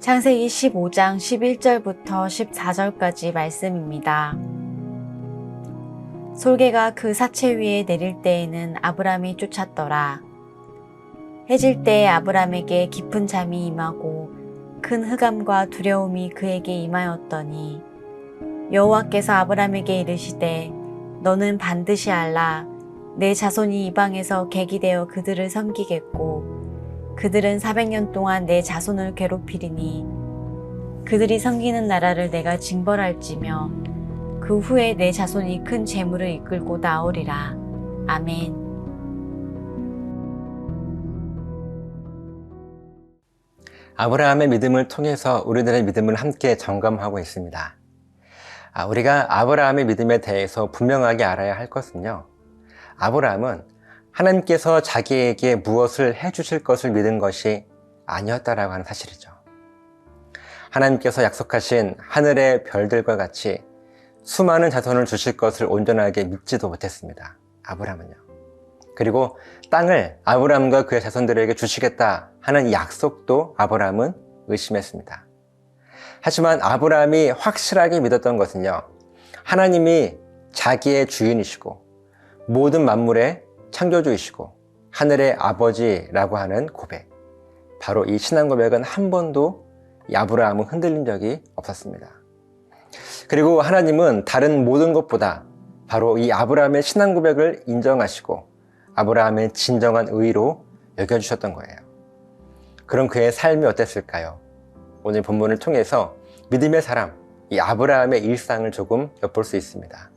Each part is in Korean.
창세기 15장 11절부터 14절까지 말씀입니다. 솔개가 그 사체 위에 내릴 때에는 아브람이 쫓았더라. 해질 때에 아브람에게 깊은 잠이 임하고 큰 흑암과 두려움이 그에게 임하였더니 여호와께서 아브람에게 이르시되 너는 반드시 알라. 내 자손이 이방에서 객이 되어 그들을 섬기겠고 그들은 400년 동안 내 자손을 괴롭히리니 그들이 섬기는 나라를 내가 징벌할지며 그 후에 내 자손이 큰 재물을 이끌고 나오리라. 아멘. 아브라함의 믿음을 통해서 우리들의 믿음을 함께 점검하고 있습니다. 우리가 아브라함의 믿음에 대해서 분명하게 알아야 할 것은요, 아브라함은 하나님께서 자기에게 무엇을 해주실 것을 믿은 것이 아니었다라고 하는 사실이죠. 하나님께서 약속하신 하늘의 별들과 같이 수많은 자손을 주실 것을 온전하게 믿지도 못했습니다. 아브라함은요. 그리고 땅을 아브라함과 그의 자손들에게 주시겠다 하는 약속도 아브라함은 의심했습니다. 하지만 아브라함이 확실하게 믿었던 것은요, 하나님이 자기의 주인이시고 모든 만물의 창조주이시고 하늘의 아버지라고 하는 고백, 바로 이 신앙 고백은 한 번도 아브라함은 흔들린 적이 없었습니다. 그리고 하나님은 다른 모든 것보다 바로 이 아브라함의 신앙 고백을 인정하시고 아브라함의 진정한 의로 여겨주셨던 거예요. 그럼 그의 삶이 어땠을까요? 오늘 본문을 통해서 믿음의 사람, 이 아브라함의 일상을 조금 엿볼 수 있습니다.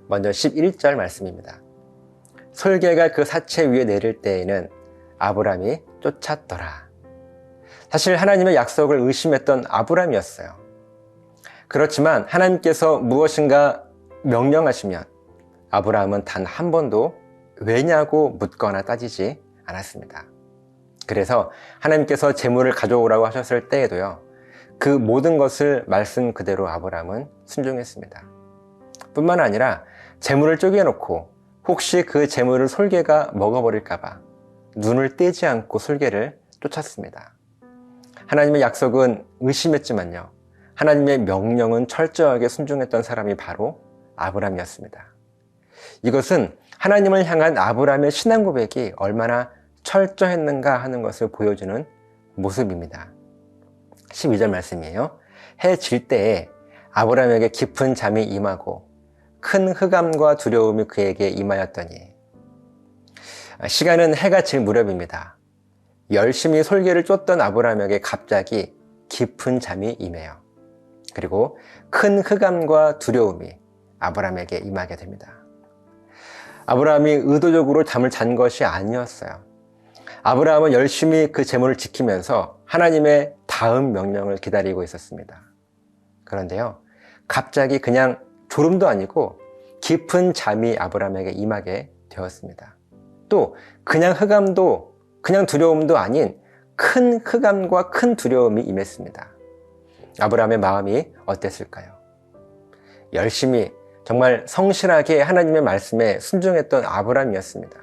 먼저 11절 말씀입니다. 솔개가 그 사체 위에 내릴 때에는 아브라함이 쫓았더라. 사실 하나님의 약속을 의심했던 아브라함이었어요. 그렇지만 하나님께서 무엇인가 명령하시면 아브라함은 단 한 번도 왜냐고 묻거나 따지지 않았습니다. 그래서 하나님께서 재물을 가져오라고 하셨을 때에도요, 그 모든 것을 말씀 그대로 아브라함은 순종했습니다. 뿐만 아니라 재물을 쪼개놓고 혹시 그 재물을 솔개가 먹어버릴까봐 눈을 떼지 않고 솔개를 쫓았습니다. 하나님의 약속은 의심했지만요, 하나님의 명령은 철저하게 순종했던 사람이 바로 아브라함이었습니다. 이것은 하나님을 향한 아브라함의 신앙 고백이 얼마나 철저했는가 하는 것을 보여주는 모습입니다. 12절 말씀이에요. 해 질 때에 아브라함에게 깊은 잠이 임하고 큰 흑암과 두려움이 그에게 임하였더니, 시간은 해가 질 무렵입니다. 열심히 솔개를 쫓던 아브라함에게 갑자기 깊은 잠이 임해요. 그리고 큰 흑암과 두려움이 아브라함에게 임하게 됩니다. 아브라함이 의도적으로 잠을 잔 것이 아니었어요. 아브라함은 열심히 그 재물을 지키면서 하나님의 다음 명령을 기다리고 있었습니다. 그런데요, 갑자기 그냥 졸음도 아니고 깊은 잠이 아브라함에게 임하게 되었습니다. 또 그냥 흑암도, 그냥 두려움도 아닌 큰 흑암과 큰 두려움이 임했습니다. 아브라함의 마음이 어땠을까요? 열심히 정말 성실하게 하나님의 말씀에 순종했던 아브라함이었습니다.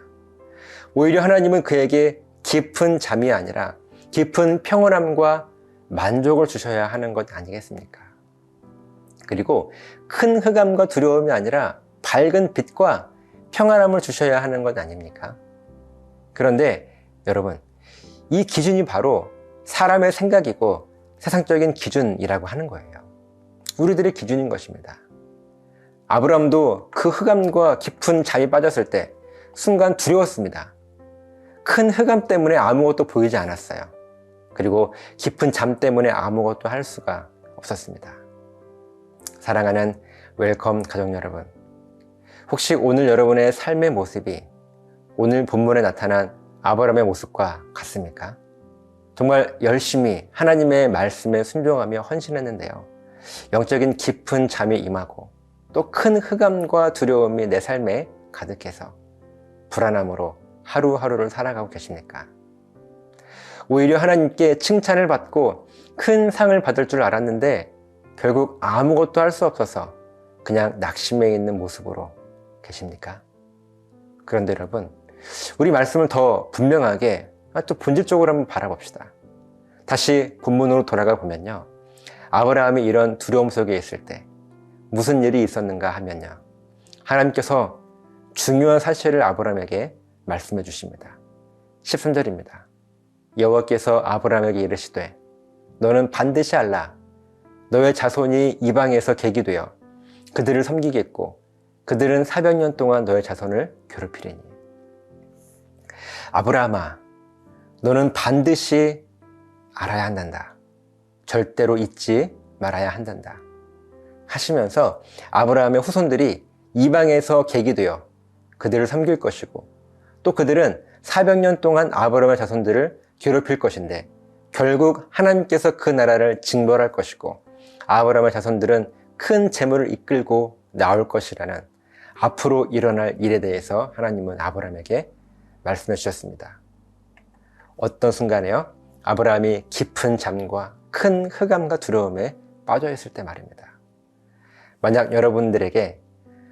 오히려 하나님은 그에게 깊은 잠이 아니라 깊은 평온함과 만족을 주셔야 하는 것 아니겠습니까? 그리고 큰 흑암과 두려움이 아니라 밝은 빛과 평안함을 주셔야 하는 것 아닙니까? 그런데 여러분, 이 기준이 바로 사람의 생각이고 세상적인 기준이라고 하는 거예요. 우리들의 기준인 것입니다. 아브라함도 그 흑암과 깊은 잠이 빠졌을 때 순간 두려웠습니다. 큰 흑암 때문에 아무것도 보이지 않았어요. 그리고 깊은 잠 때문에 아무것도 할 수가 없었습니다. 사랑하는 웰컴 가족 여러분, 혹시 오늘 여러분의 삶의 모습이 오늘 본문에 나타난 아브라함의 모습과 같습니까? 정말 열심히 하나님의 말씀에 순종하며 헌신했는데요, 영적인 깊은 잠이 임하고 또 큰 흑암과 두려움이 내 삶에 가득해서 불안함으로 하루하루를 살아가고 계십니까? 오히려 하나님께 칭찬을 받고 큰 상을 받을 줄 알았는데 결국 아무것도 할 수 없어서 그냥 낙심해 있는 모습으로 계십니까? 그런데 여러분, 우리 말씀을 더 분명하게 또 본질적으로 한번 바라봅시다. 다시 본문으로 돌아가 보면요. 아브라함이 이런 두려움 속에 있을 때 무슨 일이 있었는가 하면요. 하나님께서 중요한 사실을 아브라함에게 말씀해 주십니다. 13절입니다. 여호와께서 아브라함에게 이르시되 너는 반드시 알라. 너의 자손이 이방에서 객이 되어 그들을 섬기겠고 그들은 400년 동안 너의 자손을 괴롭히리니. 아브라함아, 너는 반드시 알아야 한단다. 절대로 잊지 말아야 한단다. 하시면서 아브라함의 후손들이 이방에서 객이 되어 그들을 섬길 것이고 또 그들은 400년 동안 아브라함의 자손들을 괴롭힐 것인데 결국 하나님께서 그 나라를 징벌할 것이고 아브라함의 자손들은 큰 재물을 이끌고 나올 것이라는 앞으로 일어날 일에 대해서 하나님은 아브라함에게 말씀해 주셨습니다. 어떤 순간에요? 아브라함이 깊은 잠과 큰 흑암과 두려움에 빠져 있을 때 말입니다. 만약 여러분들에게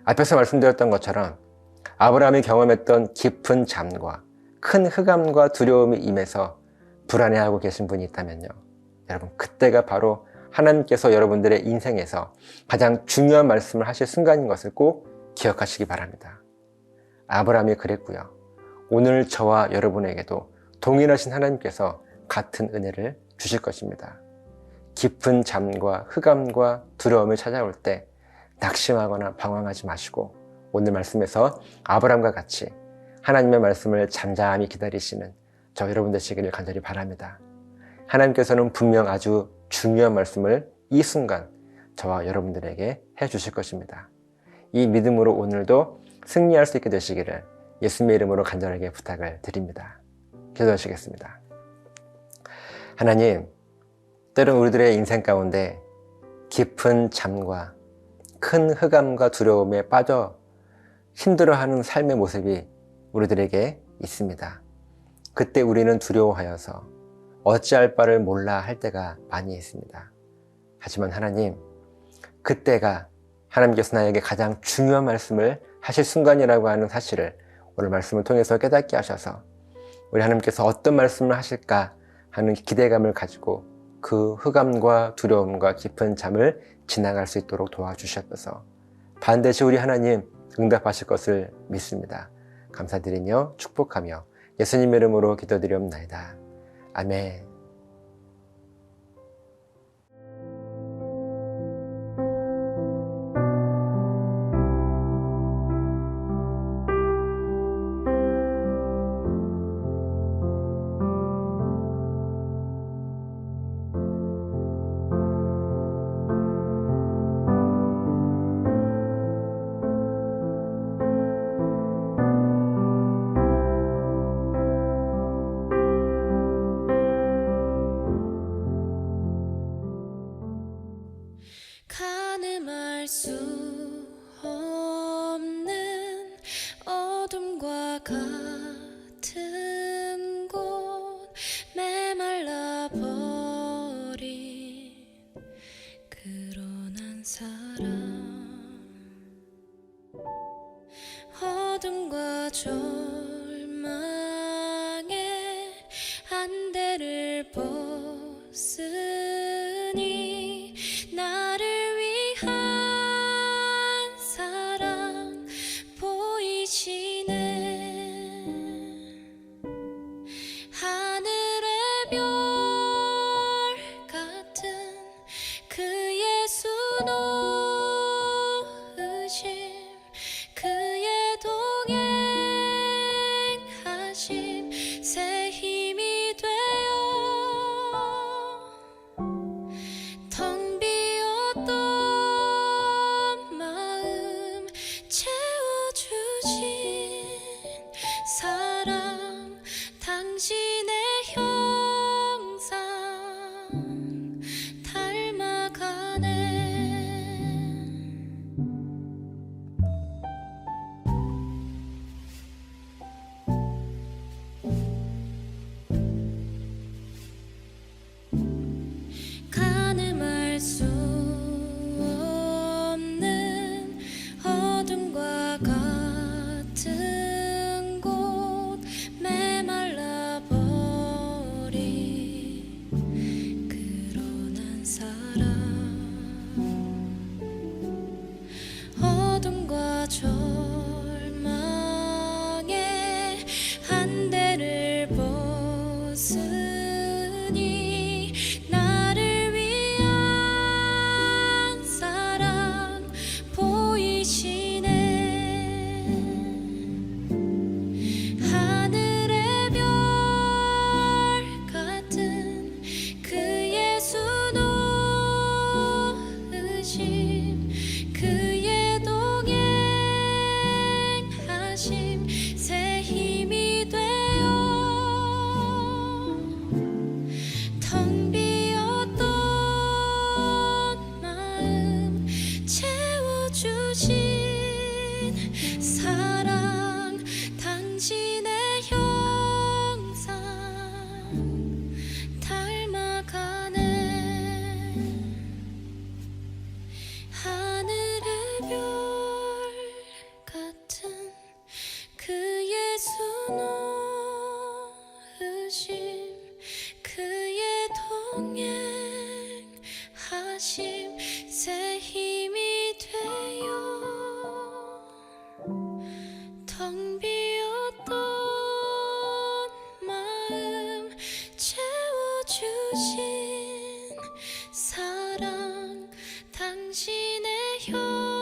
앞에서 말씀드렸던 것처럼 아브라함이 경험했던 깊은 잠과 큰 흑암과 두려움이 임해서 불안해하고 계신 분이 있다면요. 여러분, 그때가 바로 하나님께서 여러분들의 인생에서 가장 중요한 말씀을 하실 순간인 것을 꼭 기억하시기 바랍니다. 아브라함이 그랬고요. 오늘 저와 여러분에게도 동일하신 하나님께서 같은 은혜를 주실 것입니다. 깊은 잠과 흑암과 두려움이 찾아올 때 낙심하거나 방황하지 마시고 오늘 말씀에서 아브라함과 같이 하나님의 말씀을 잠잠히 기다리시는 저 여러분 되시기를 간절히 바랍니다. 하나님께서는 분명 아주 중요한 말씀을 이 순간 저와 여러분들에게 해주실 것입니다. 이 믿음으로 오늘도 승리할 수 있게 되시기를 예수님의 이름으로 간절하게 부탁을 드립니다. 기도하시겠습니다. 하나님, 때론 우리들의 인생 가운데 깊은 잠과 큰 흑암과 두려움에 빠져 힘들어하는 삶의 모습이 우리들에게 있습니다. 그때 우리는 두려워하여서 어찌할 바를 몰라 할 때가 많이 있습니다. 하지만 하나님, 그때가 하나님께서 나에게 가장 중요한 말씀을 하실 순간이라고 하는 사실을 오늘 말씀을 통해서 깨닫게 하셔서 우리 하나님께서 어떤 말씀을 하실까 하는 기대감을 가지고 그 흑암과 두려움과 깊은 잠을 지나갈 수 있도록 도와주셨어서 반드시 우리 하나님 응답하실 것을 믿습니다. 감사드리며 축복하며 예수님 이름으로 기도드리옵나이다. 아멘. 가늠할 수 없는 어둠과 같은 곳 메말라 버린 그런 사람 어둠과 절망의 안대를 벗으니 나를 위한 사랑 보이시네. 하늘의 별 같은 그의 수놓으심 그의 동행하심 새 힘이 되어 텅 비었던 마음 채워주신 사랑 당신의 형상 닮아가네. 절망에 한대를 벗으니 나를 위한 사랑 보이시네. 하늘의 별 같은 그의 수놓으심, 그의 동행하심 새 힘이 되어 텅 비었던 마음 채워주신 사랑, 당신의 형상 닮아가네. 하늘의 별 같은 그의 수놓으심, 그의 동행하심 새 힘이 되어 텅 비었던 마음 채워주신 사랑, 당신의 형